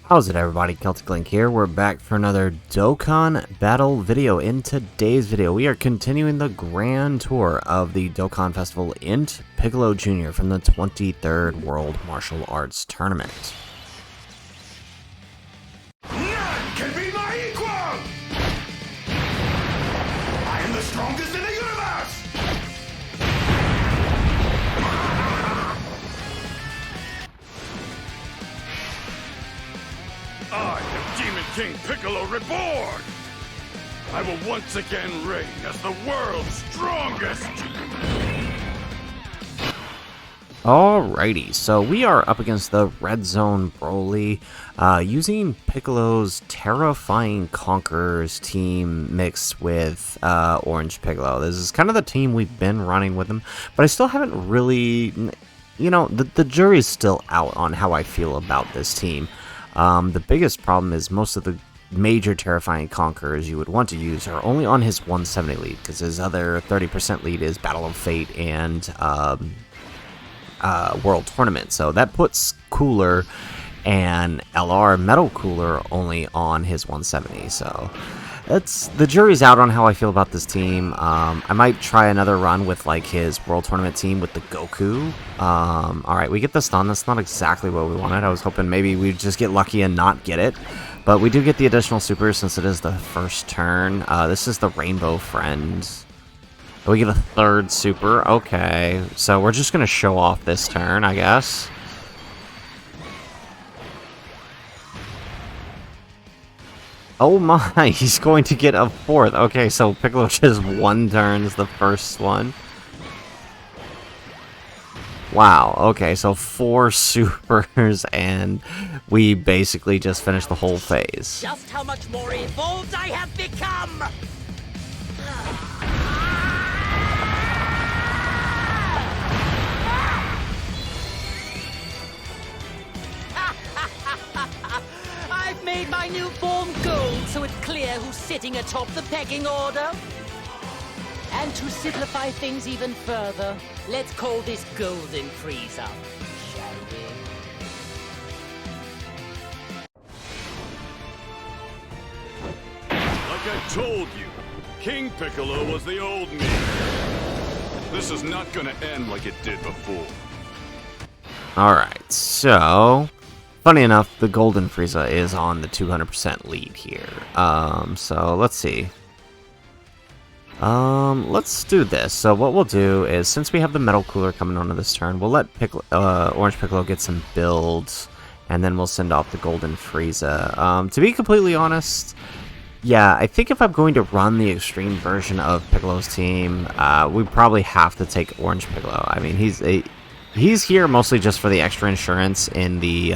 How's it, everybody? Celtic Link here. We're back for another Dokkan battle video. In today's video, we are continuing the grand tour of the Dokkan Festival INT PICCOLO Jr. from the 23rd World Martial Arts Tournament. None can be my equal! I am the strongest in the universe! I am Demon King Piccolo reborn! I will once again reign as the world's strongest! Alrighty, so we are up against the Red Zone Broly, using Piccolo's Terrifying Conquerors team mixed with Orange Piccolo. This is kind of the team we've been running with him, but I still haven't really, you know, the jury's still out on how I feel about this team. The biggest problem is most of the major Terrifying Conquerors you would want to use are only on his 170 lead, because his other 30% lead is Battle of Fate and World Tournament. So that puts Cooler and LR Metal Cooler only on his 170. So that's the jury's out on how I feel about this team. I might try another run with like his World Tournament team with the Goku. Alright, we get the stun. That's not exactly what we wanted. I was hoping maybe we'd just get lucky and not get it. But we do get the additional super since it is the first turn. This is the Rainbow Friend. We get a third super. Okay, so we're just going to show off this turn, I guess. Oh my, he's going to get a fourth. Okay, so Piccolo just one turns the first one. Wow, okay, so 4 supers and we basically just finished the whole phase. Just how much more evolved I have become! I've made my new form gold, so it's clear who's sitting atop the pecking order. And to simplify things even further, let's call this Golden Frieza, shall we? Like I told you, King Piccolo was the old me. This is not gonna end like it did before. Alright, so funny enough, the Golden Frieza is on the 200% lead here. So let's see. Let's do this. So what we'll do is, since we have the Metal Cooler coming onto this turn, we'll let Orange Piccolo get some builds, and then we'll send off the Golden Frieza. To be completely honest, yeah, I think if I'm going to run the extreme version of Piccolo's team, we probably have to take Orange Piccolo. I mean, he's here mostly just for the extra insurance in the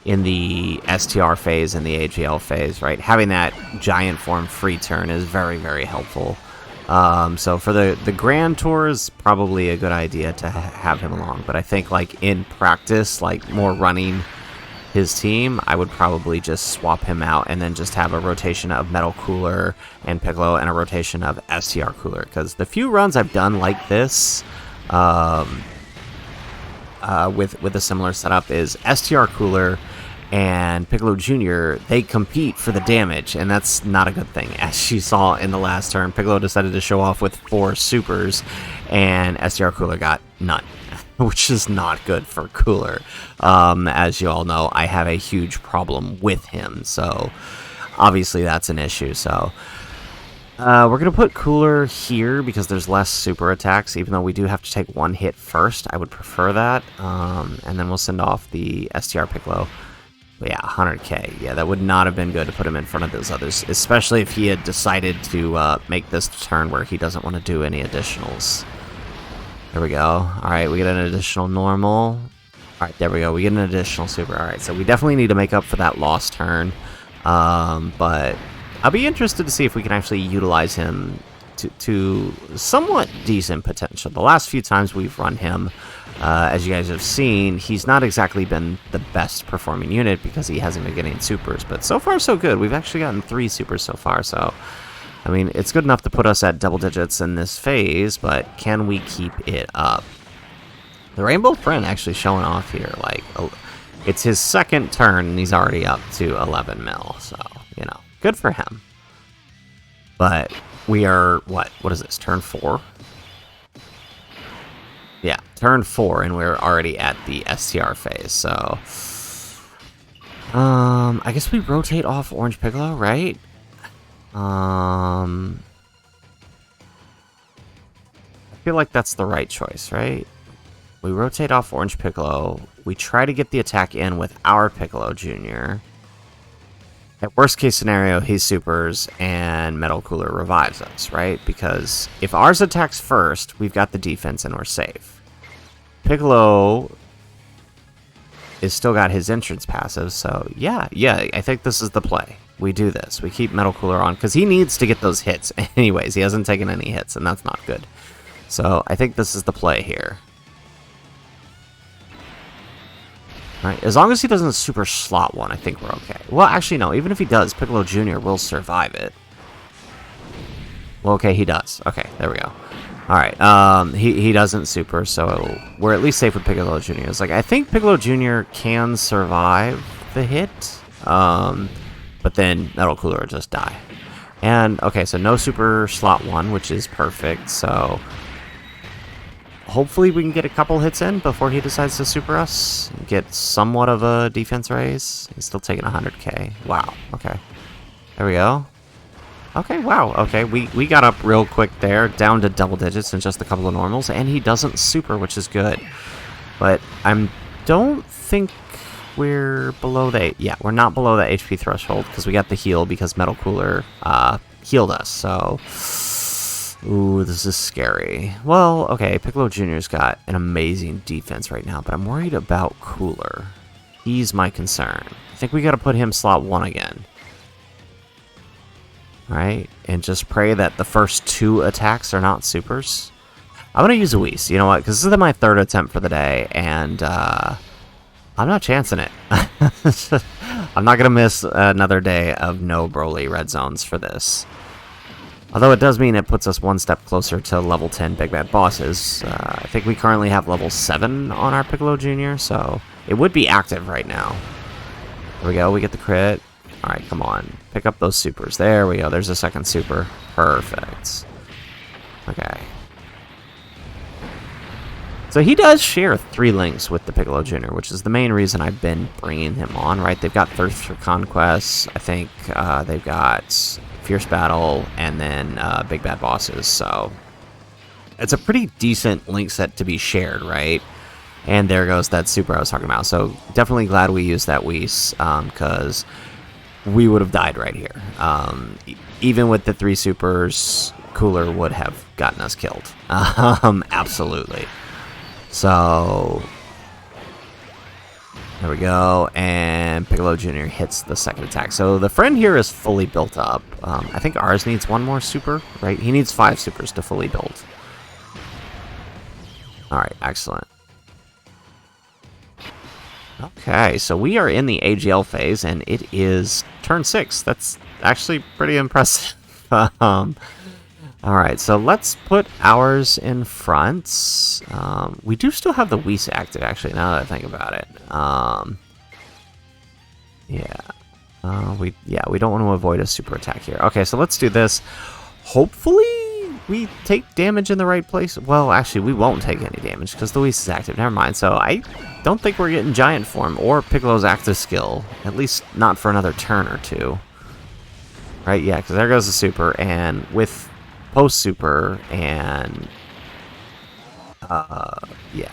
STR phase and the AGL phase, right? Having that giant form free turn is very, very helpful. So for the Grand Tour is probably a good idea to have him along. But I think like in practice, like more running his team, I would probably just swap him out and then just have a rotation of Metal Cooler and Piccolo and a rotation of STR Cooler. Because the few runs I've done like this, with a similar setup, is STR Cooler and Piccolo Jr., they compete for the damage, and that's not a good thing. As you saw in the last turn, Piccolo decided to show off with 4 supers, and STR Cooler got none, which is not good for Cooler. As you all know, I have a huge problem with him, so obviously that's an issue. So we're going to put Cooler here because there's less super attacks, even though we do have to take 1 hit first. I would prefer that. And then we'll send off the STR Piccolo. But yeah, 100k. Yeah, that would not have been good to put him in front of those others, especially if he had decided to make this turn where he doesn't want to do any additionals. There we go. Alright, we get an additional normal. Alright, there we go. We get an additional super. Alright, so we definitely need to make up for that lost turn. But I'll be interested to see if we can actually utilize him to somewhat decent potential. The last few times we've run him, as you guys have seen, he's not exactly been the best performing unit because he hasn't been getting supers. But so far, so good. We've actually gotten 3 supers so far, so I mean, it's good enough to put us at double digits in this phase, but can we keep it up? The Rainbow Friend actually showing off here. Like, It's his second turn, and he's already up to 11 mil, so, you know, good for him. But we are, what is this, turn 4? Yeah, turn 4, and we're already at the STR phase, so... I guess we rotate off Orange Piccolo, right? I feel like that's the right choice, right? We rotate off Orange Piccolo. We try to get the attack in with our Piccolo Jr. At worst case scenario, he supers and Metal Cooler revives us, right? Because if ours attacks first, we've got the defense and we're safe. Piccolo is still got his entrance passive, so yeah, I think this is the play. We do this. We keep Metal Cooler on, because he needs to get those hits anyways. He hasn't taken any hits, and that's not good. So I think this is the play here. Alright, as long as he doesn't super slot one, I think we're okay. Well, actually, no. Even if he does, Piccolo Jr. will survive it. Well, okay, he does. Okay, there we go. Alright, he doesn't super, so we're at least safe with Piccolo Jr. It's like, I think Piccolo Jr. can survive the hit, but then Metal Cooler will just die. And, okay, so no super slot one, which is perfect, so... Hopefully we can get a couple hits in before he decides to super us. Get somewhat of a defense raise. He's still taking 100k. Wow, okay. There we go. Okay, wow, okay. We got up real quick there, down to double digits and just a couple of normals, and he doesn't super, which is good. But I don't think we're below the... Yeah, we're not below the HP threshold, because we got the heal because Metal Cooler healed us, so... Ooh, this is scary. Well, okay, Piccolo Jr.'s got an amazing defense right now, but I'm worried about Cooler. He's my concern. I think we gotta put him slot 1 again. Alright, and just pray that the first 2 attacks are not supers. I'm gonna use a Whis, you know what, because this is my 3rd attempt for the day, and I'm not chancing it. I'm not gonna miss another day of no Broly red zones for this. Although it does mean it puts us one step closer to level 10 Big Bad Bosses. I think we currently have level 7 on our Piccolo Jr., so it would be active right now. There we go, we get the crit. Alright, come on. Pick up those supers. There we go, there's a second super. Perfect. Okay. So he does share 3 links with the Piccolo Jr., which is the main reason I've been bringing him on, right? They've got Thirst for Conquest. I think they've got... Fierce Battle, and then Big Bad Bosses, so it's a pretty decent link set to be shared, right? And there goes that super I was talking about, so definitely glad we used that Whis, because we would have died right here. Even with the 3 supers, Cooler would have gotten us killed. Absolutely. So... There we go, and Piccolo Jr. hits the second attack. So the friend here is fully built up. I think ours needs 1 more super, right? He needs 5 supers to fully build. Alright, excellent. Okay, so we are in the AGL phase, and it is turn 6. That's actually pretty impressive. Alright, so let's put ours in front. We do still have the Whis active, actually, now that I think about it. We don't want to avoid a super attack here. Okay, so let's do this. Hopefully we take damage in the right place. Well, actually, we won't take any damage because the Whis is active. Never mind. So I don't think we're getting Giant Form or Piccolo's active skill. At least not for another turn or 2. Right, yeah, because there goes the super, and with... Post super and yeah,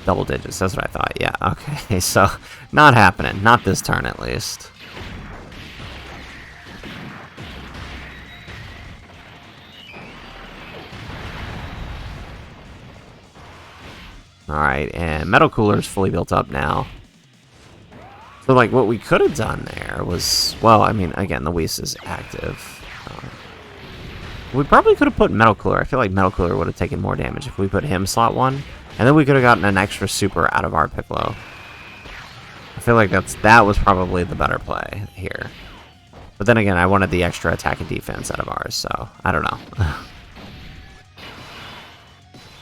double digits, that's what I thought. Yeah, okay, so not happening, not this turn at least. Alright, and Metal Cooler is fully built up now. So like what we could have done there was, well, I mean, again, the Whis is active. We probably could have put Metal Cooler. I feel like Metal Cooler would have taken more damage if we put him slot 1. And then we could have gotten an extra super out of our Piccolo. I feel like that was probably the better play here. But then again, I wanted the extra attack and defense out of ours, so I don't know.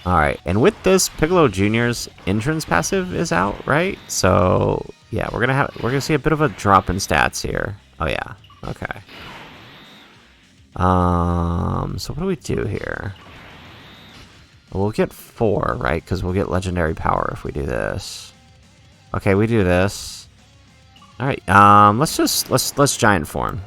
Alright, and with this, Piccolo Jr.'s entrance passive is out, right? So, yeah, we're gonna see a bit of a drop in stats here. Oh yeah, okay. So what do we do here? We'll get 4, right? Because we'll get legendary power if we do this. Okay, we do this. Alright, let's giant form.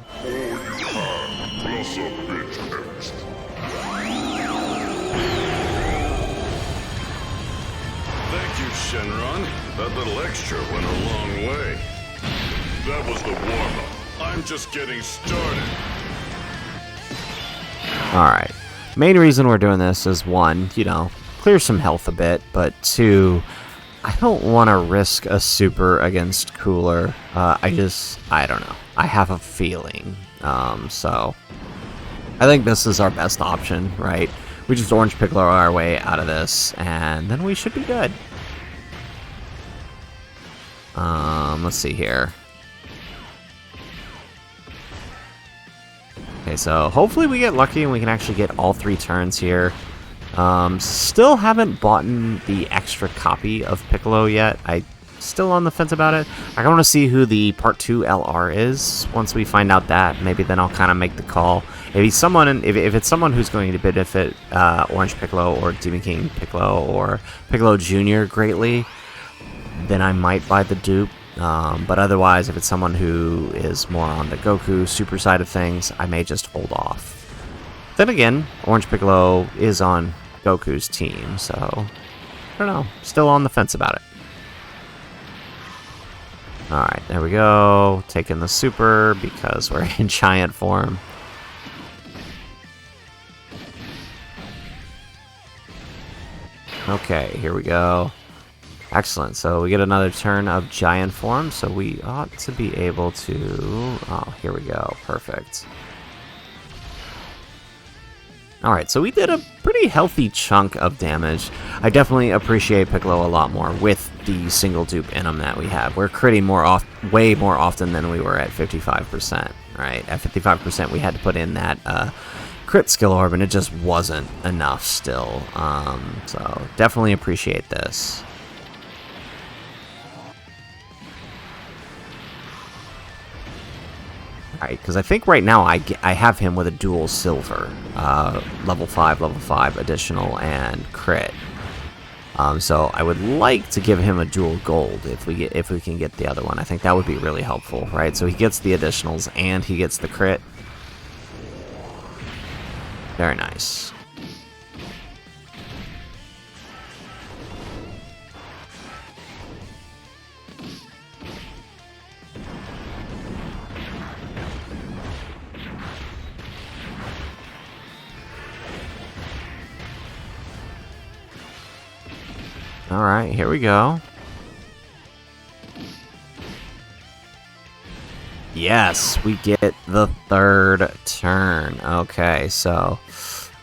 Shenron, that little extra went a long way. That was the warm-up. I'm just getting started. Alright. Main reason we're doing this is, 1, you know, clear some health a bit, but 2, I don't want to risk a super against Cooler. I don't know. I have a feeling. So, I think this is our best option, right? We just Orange Piccolo our way out of this, and then we should be good. Let's see here. Okay, so hopefully we get lucky and we can actually get all 3 turns here. Still haven't bought the extra copy of Piccolo yet. I'm still on the fence about it. I want to see who the Part 2 LR is. Once we find out that, maybe then I'll kind of make the call. If it's someone who's going to benefit Orange Piccolo or Demon King Piccolo or Piccolo Jr. greatly, then I might buy the dupe. But otherwise, if it's someone who is more on the Goku Super side of things, I may just hold off. Then again, Orange Piccolo is on Goku's team, so I don't know. Still on the fence about it. Alright, there we go. Taking the Super because we're in giant form. Okay, here we go. Excellent, so we get another turn of giant form, so we ought to be able to... Oh, here we go, perfect. Alright, so we did a pretty healthy chunk of damage. I definitely appreciate Piccolo a lot more with the single dupe in him that we have. We're critting way more often than we were at 55%, right? At 55% we had to put in that crit skill orb, and it just wasn't enough still. So definitely appreciate this. Alright, because I think right now I have him with a dual silver, level 5 additional, and crit. So I would like to give him a dual gold if we can get the other one. I think that would be really helpful, right? So he gets the additionals and he gets the crit. Very nice. Alright, here we go. Yes, we get the 3rd turn. Okay, so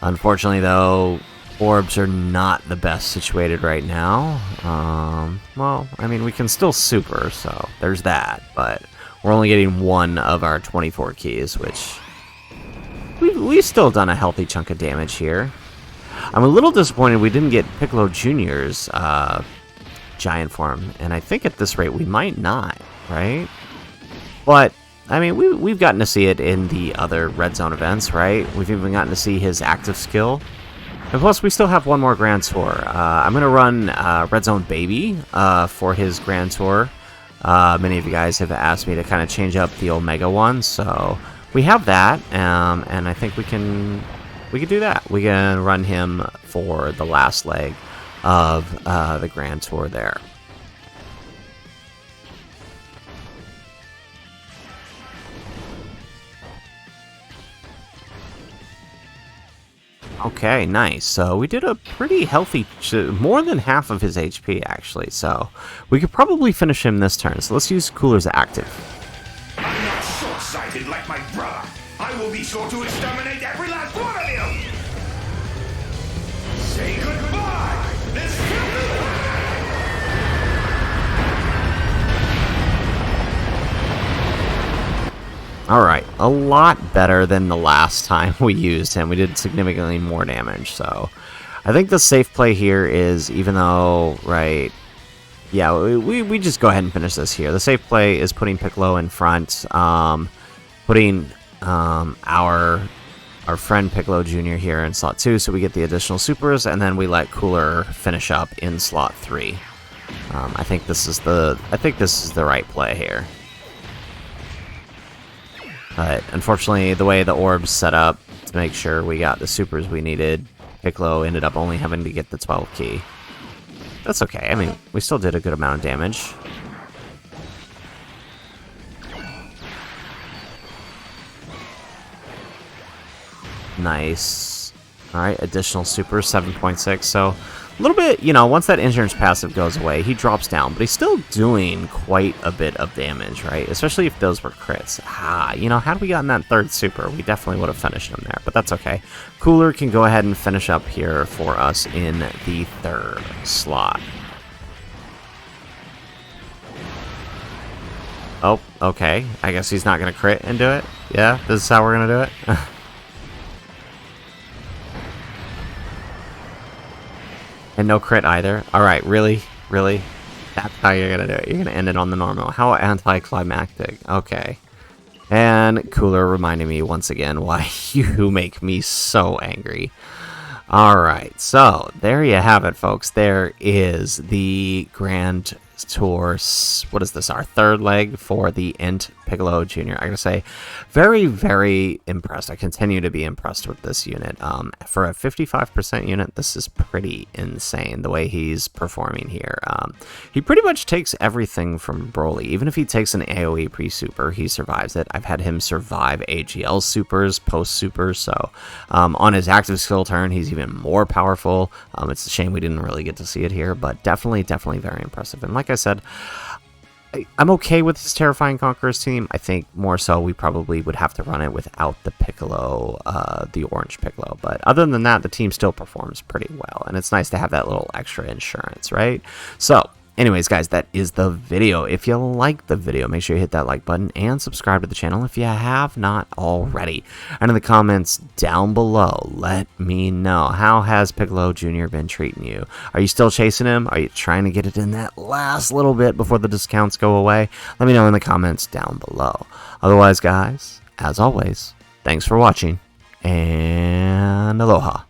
unfortunately though, orbs are not the best situated right now. Well, I mean, we can still super, so there's that, but we're only getting 1 of our 24 keys, which we've still done a healthy chunk of damage here. I'm a little disappointed we didn't get Piccolo Jr.'s giant form, and I think at this rate we might not, right? But, I mean, we've gotten to see it in the other Red Zone events, right? We've even gotten to see his active skill. And plus, we still have one more Grand Tour. I'm going to run Red Zone Baby for his Grand Tour. Many of you guys have asked me to kind of change up the Omega one, so we have that, and I think we can do that. We can run him for the last leg of the Grand Tour there. Okay, nice. So we did a pretty healthy, more than half of his HP actually, so we could probably finish him this turn. So let's use Cooler's active. I'm not short-sighted like my brother. I will be sure to exterminate every last one of you! Say goodbye! This Alright, a lot better than the last time we used him. We did significantly more damage, so I think the safe play here is, even though, right, yeah, we just go ahead and finish this here. The safe play is putting Piccolo in front, putting our friend Piccolo Jr. here in slot 2, so we get the additional supers, and then we let Cooler finish up in slot 3. I think this is the right play here. But unfortunately, the way the orb's set up to make sure we got the supers we needed, Piccolo ended up only having to get the 12 key. That's okay. I mean, we still did a good amount of damage. Nice. Alright, additional super, 7.6. So, a little bit, you know, once that insurance passive goes away, he drops down. But he's still doing quite a bit of damage, right? Especially if those were crits. You know, had we gotten that third super, we definitely would have finished him there. But that's okay. Cooler can go ahead and finish up here for us in the 3rd slot. Oh, okay. I guess he's not going to crit and do it. Yeah, this is how we're going to do it. And no crit either. Alright, really? Really? That's how you're gonna do it. You're gonna end it on the normal. How anticlimactic. Okay. And Cooler reminding me once again why you make me so angry. Alright, so there you have it, folks. There is the Grand Tour. What is this? Our 3rd leg for the INT Piccolo Jr. I gotta say, very, very impressed. I continue to be impressed with this unit. For a 55% unit, this is pretty insane the way he's performing here. He pretty much takes everything from Broly. Even if he takes an AoE pre-super, he survives it. I've had him survive AGL supers, post-supers, so on his active skill turn, he's even more powerful. It's a shame we didn't really get to see it here, but definitely very impressive. And like I said, I'm okay with this Terrifying Conquerors team. I think more so we probably would have to run it without the Piccolo, the orange Piccolo. But other than that, the team still performs pretty well. And it's nice to have that little extra insurance, right? So, anyways, guys, that is the video. If you like the video, make sure you hit that like button and subscribe to the channel if you have not already. And in the comments down below, let me know, how has Piccolo Jr. been treating you? Are you still chasing him? Are you trying to get it in that last little bit before the discounts go away? Let me know in the comments down below. Otherwise, guys, as always, thanks for watching, and aloha.